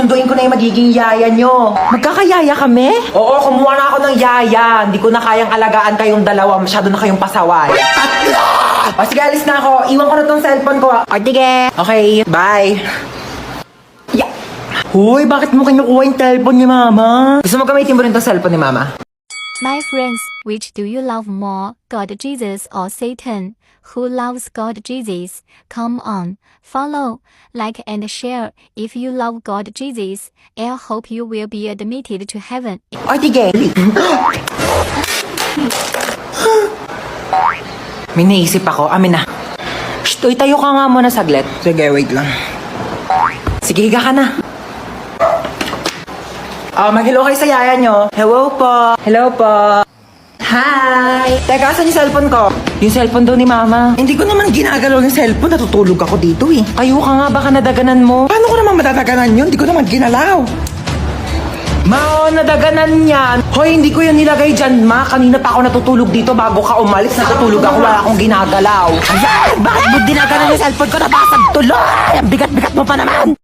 Sunduin ko na yung magiging yaya nyo. Magkakayaya kami? Oo, kumuha na ako ng yaya. Hindi ko na kayang alagaan kayong dalawa. Masyado na kayong pasaway. O sige, alis na ako. Iwan ko na tong cellphone ko. O, tige. Okay, bye. Yeah. Hoy, bakit mo kinukuha yung cellphone ni Mama? Gusto mo gamitin mo rin tong cellphone ni Mama? My friends, which do you love more, God Jesus or Satan? Who loves God Jesus? Come on, follow, like and share. If you love God Jesus, I hope you will be admitted to heaven. O, tige. May naisip ako. Amin na. Shh, uy, tayo ka nga muna saglit. Sige, wait lang. Sige, higa ka na. Mag-hello kayo sa yaya nyo. Hello po. Hello po. Hi. Teka, saan yung cellphone ko? Yung cellphone daw ni Mama. Hindi ko naman ginagalaw yung cellphone. Natutulog ako dito eh. Kayo ka nga, baka nadaganan mo. Paano ko naman madadaganan yun? Hindi ko naman ginalaw. Ma, nadaganan yan. Hoy, hindi ko yan nilagay dyan, Ma. Kanina pa ako natutulog dito bago ka umalis. Natutulog ako, wala akong ginagalaw. Ayan, bakit mo dinaganan yung cellphone ko? Nabasag tuloy. Ang bigat-bigat mo pa naman.